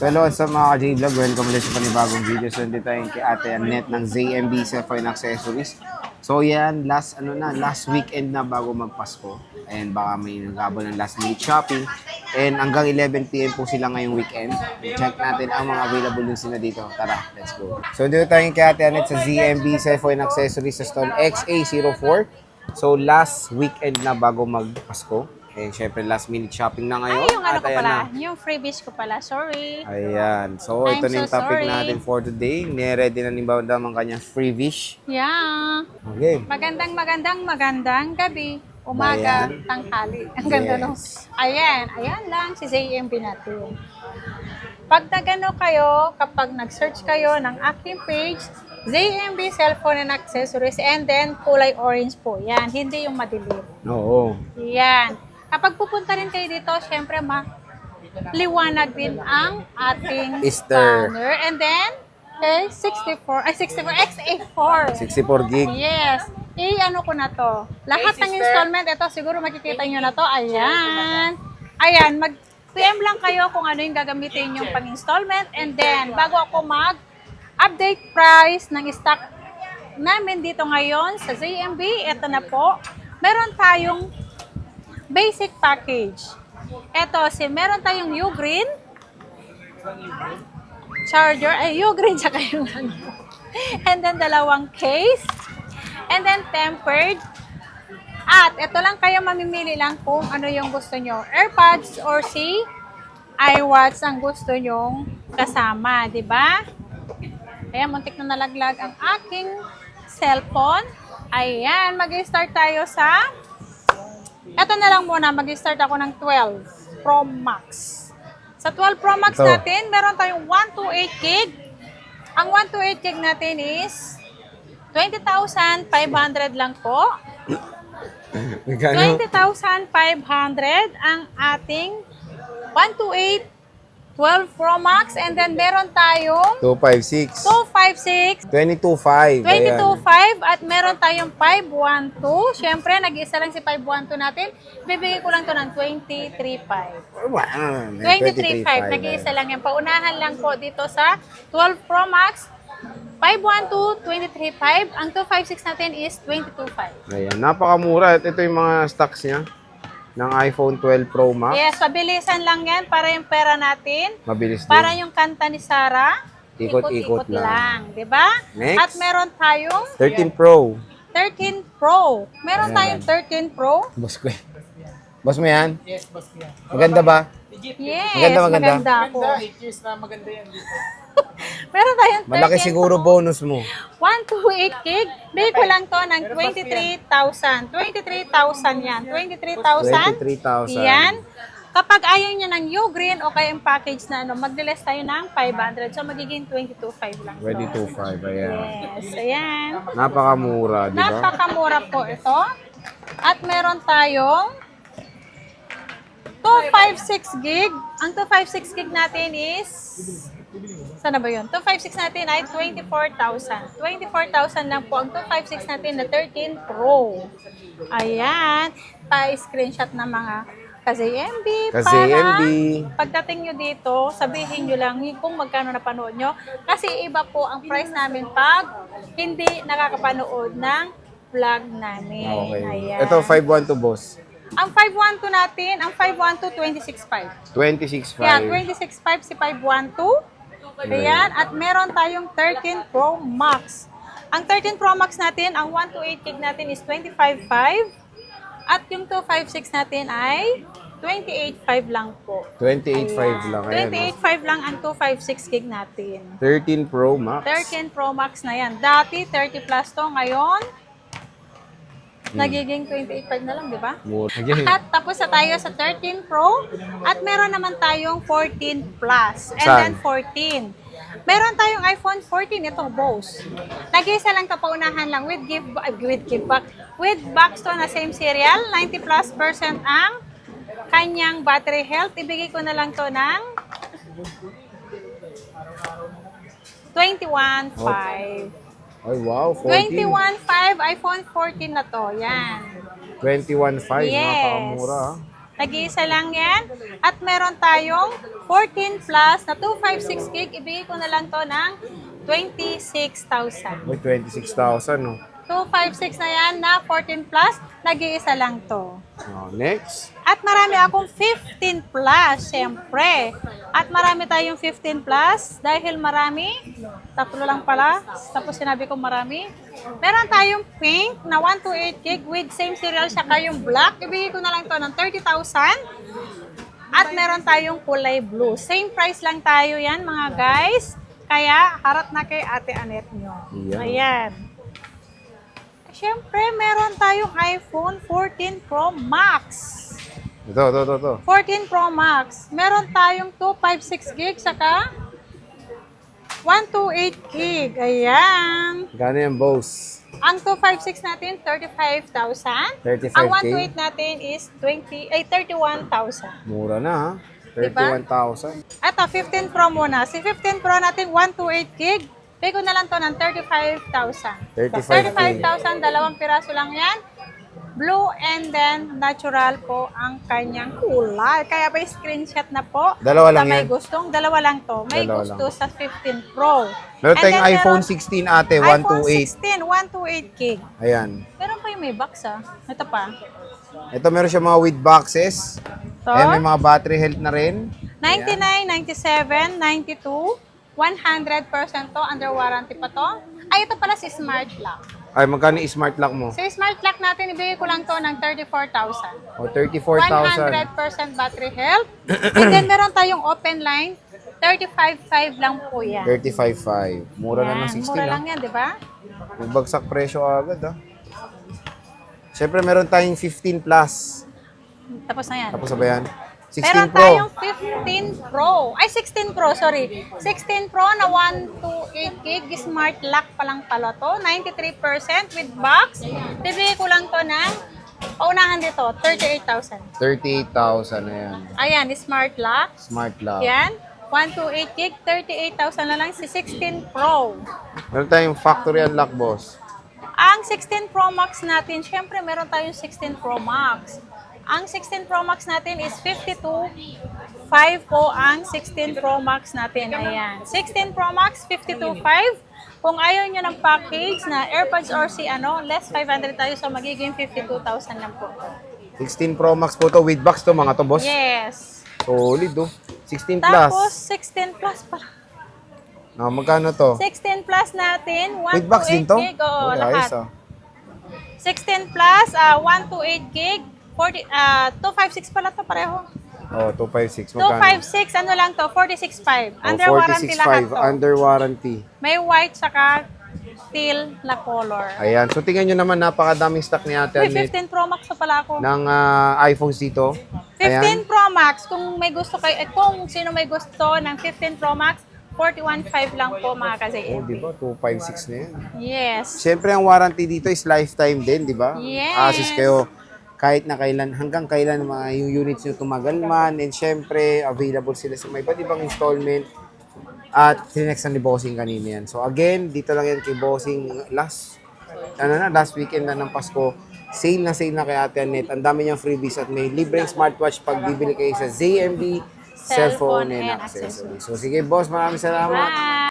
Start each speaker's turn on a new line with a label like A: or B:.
A: So hello sa mga ka-J-Vlog, welcome ulit sa panibagong video. So nandito tayo kay Ate Annette ng ZMB Cellphone Accessories. So yan, last weekend na bago magpasko. And baka may naghabol ng last minute shopping. And hanggang 11 PM po sila ngayong weekend. Check natin ang mga available din sila dito. Tara, let's go. So nandito tayo kay Ate Annette sa ZMB Cellphone Accessories sa stall XA04. So last weekend na bago magpasko. And syempre, last minute shopping na ngayon.
B: Ay, yung ano ko pala,
A: na.
B: yung freebies ko pala, sorry.
A: Ayan. So, ito na yung topic natin for today. Niready na ni Bandam ang kanyang freebish.
B: Yeah.
A: Okay.
B: Magandang gabi. Umaga, tanghali. Ang ganda no. Ayan lang si ZMB natin. Pag nagano kayo, kapag nag-search kayo ng aking page, ZMB Cellphone and Accessories, and then kulay orange po. Yan, hindi yung madilim.
A: Oo.
B: Yan. Kapag pupunta rin kayo dito, syempre liwanag din ang ating
A: Easter.
B: banner. And then, XA4.
A: 64 gig.
B: Yes. Ano ko na to. Lahat ng installment, ito siguro makikita nyo na to. Ayan. Mag-PM lang kayo kung ano yung gagamitin yung pang-installment. And then, bago ako mag-update price ng stock namin dito ngayon sa ZMB, ito na po. Meron tayong basic package. Meron tayong U-Green charger, U-Green tsaka yung ano. And then, dalawang case. And then, tempered. At, ito lang kayo mamimili lang kung ano yung gusto nyo. AirPods or si iWatch ang gusto nyong kasama, di ba? Ayan, muntik na nalaglag ang aking cellphone. Ayan, mag-start tayo sa ito na lang muna, mag-start ako ng 12 Pro Max. Sa 12 Pro Max natin, meron tayong 128 gig. Ang 128 gig natin is 20,500 lang po. 20,500 ang ating 128 12 Pro Max, and then meron tayong
A: 256.
B: 256.
A: 22.5.
B: 22.5 at meron tayong 512. Siyempre, nag-iisa lang si 512 natin. Bibigay ko lang to ng 23.5. 23.5. Nag-iisa lang yan. Paunahan lang po dito sa 12 Pro Max. 512, 23.5. Ang 256 natin is 22.5.
A: Ayan, napakamura. Ito yung mga stocks niya ng iPhone 12 Pro Max.
B: Yes, pabilisan lang yan para yung pera natin.
A: Mabilis din.
B: Para yung kanta ni Sarah.
A: Ikot-ikot lang.
B: Diba?
A: Next.
B: At meron tayong
A: 13 Pro.
B: 13 Pro. Meron tayong 13 Pro.
A: Boss ko. Boss mo yan? Yes, boss ko yan. Maganda ba?
B: Yes, maganda ako.
C: 8 years na maganda yan dito.
B: Meron tayong 13
A: Malaki siguro bonus mo.
B: 128 gig. Bigay ko lang to ng 23,000. 23,000 yan. 23,000.
A: 23,000.
B: Yan. Kapag ayaw nyo ng U-Green o kaya yung package na mag-less tayo ng 500. So, magiging 22,500 lang to.
A: 22.5, ayan.
B: Yes, ayan.
A: Napakamura, di ba?
B: Napakamura po ito. At meron tayong 256 gig. Ang 256 gig natin is sana ba yun? 256 natin ay 24,000. 24,000 lang po ang 256 natin na 13 Pro. Ayan. Pa-screenshot ng mga ka-ZMB.
A: Ka-ZMB.
B: Pagdating nyo dito, sabihin nyo lang kung magkano napanood nyo. Kasi iba po ang price namin pag hindi nakakapanood ng vlog namin.
A: Okay.
B: Ayan.
A: Ito, 512 boss.
B: Ang 512 natin, ang 512, 26.5.
A: 26.5.
B: Yeah, 26.5 si 512. Ayan, at meron tayong 13 Pro Max. Ang 13 Pro Max natin, ang 128 gig natin is 25.5. At yung 256 natin ay 28.5 lang po.
A: 28.5 lang. Ayan,
B: 28.5 lang ang 256 gig natin.
A: 13 Pro Max.
B: 13 Pro Max na yan. Dati 30 plus to, ngayon nagiging 28.5 na lang, di ba? At tapos na tayo sa 13 Pro at meron naman tayong 14 Plus and then 14. Meron tayong iPhone 14, itong Bose. Nag-iisa lang ito, paunahan lang with box to na same serial, 90+% ang kanyang battery health. Ibigay ko na lang to ng 21.5.
A: Ay, wow, 14.
B: 21.5 iPhone 14 na to. Yan.
A: 21.5,
B: Yes.
A: napakamura.
B: Nag-iisa lang yan. At meron tayong 14 plus na 256 gig. Ibigay ko na lang to ng 26,000.
A: May 26,000, no?
B: 256 na yan na 14 plus. Nag-iisa lang to.
A: Oh, next.
B: At marami akong 15 plus, syempre. At marami tayong 15 plus dahil marami. Tatlo lang pala. Tapos sinabi ko marami. Meron tayong pink na 128 gig with same serial siya kayong black. Ibigay ko na lang to ng 30,000. At meron tayong kulay blue. Same price lang tayo yan mga guys. Kaya harap na kay Ate Anet nyo.
A: Yan.
B: Ayan. Siyempre, meron tayong iPhone 14 Pro Max.
A: Ito.
B: 14 Pro Max. Meron tayong 256 gig, saka 128 gig. Ayan.
A: Gano yan, boss?
B: Ang 256 natin, 35,000.
A: 35K?
B: Ang 128 natin is 31,000.
A: Mura na, ha?
B: Diba?
A: 31,000.
B: Ito, 15 Pro muna. Si 15 Pro natin, 128 gig. Pay ko na lang to ng 35,000.
A: 35K.
B: 35,000, dalawang piraso lang yan. Blue and then natural po ang kanyang kulay. Kaya pa screenshot na po.
A: Dalawa lang
B: Sa may
A: yan?
B: gustong, dalawa lang to. May
A: Dalawa
B: gusto
A: lang.
B: sa 15 Pro.
A: Meron
B: And
A: tayong
B: then
A: iPhone
B: meron
A: 16 ate,
B: iPhone
A: 128.
B: 16, 128 gig.
A: Ayan.
B: Meron pa yung may box ah. Ito pa.
A: Ito meron siya mga with boxes.
B: To.
A: Ayan, may mga battery health na rin.
B: 99, 97, 92, 100% to. Under warranty pa to. Ay, ito pala si Smart Lock.
A: Ay, magkano yung smart lock mo?
B: Sa Smart Lock natin, ibigay ko lang to ng 34,000.
A: O, 34,000.
B: 100% battery health. And then meron tayong open line. 35,500 lang po yan.
A: 35,500. Mura na ng
B: Yan,
A: 16,
B: mura
A: ha?
B: lang yan, di ba?
A: Magbagsak presyo agad, ha? Siyempre, meron tayong 15 plus.
B: Tapos na yan.
A: Tapos na ba yan? 16
B: Meron
A: Pro.
B: tayong 15 Pro. Ay, 16 Pro, sorry. 16 Pro na 128 gig smart lock pa lang pala to. 93% with box. Bibigay ko lang to ng paunahan dito, 38,000.
A: 38,000 na yan.
B: Ayan, smart lock.
A: Smart lock.
B: Yan. 128 gig, 38,000 na lang si 16 Pro.
A: Meron tayong factory unlock, boss.
B: Ang 16 Pro Max natin, syempre meron tayong 16 Pro Max. Ang 16 Pro Max natin is 52.5 po ang 16 Pro Max natin. Ayan. 16 Pro Max, 52.5. Kung ayaw nyo ng package na AirPods or si less 500 tayo, so magiging 52,000 lang po.
A: 16 Pro Max po to with box to, mga to, boss.
B: Yes.
A: Solid, oh. 16 plus.
B: Tapos, 16 plus pa.
A: Magkano to?
B: 16 plus natin, 128
A: With box din to?
B: gig. Oo,
A: Uy,
B: lahat.
A: ayos, ah.
B: 16 plus, 128 gig. 256 pala to pareho.
A: Oh, 256. Magkano?
B: 256, ano lang to? 46.5. Under warranty lahat to.
A: Under warranty.
B: May white saka steel na color.
A: Ayan. So, tingnan nyo naman, napakadaming stock ni Ate
B: Uy,
A: Annette
B: 15 Pro Max na pala ako.
A: ng iPhones dito.
B: 15 Pro Max, kung may gusto kayo, kung sino may gusto ng 15 Pro Max, 41.5 lang po mga kasi.
A: Oh, di ba? 256 na yan.
B: Yes.
A: Siyempre, ang warranty dito is lifetime din, di ba?
B: Yes.
A: Assist kayo kahit na kailan, hanggang kailan mga yung units nyo tumagal man. And siyempre, available sila sa may iba't ibang installment. At tinext ni Bossing kanina yan. So again, dito lang yan kay Bossing last weekend na ng Pasko. Sale na kay Ate Annette. Ang dami niyang freebies at may libreng smartwatch pag bibili kayo sa ZMB Cellphone and Accessories. So sige boss, maraming salamat.
B: Bye.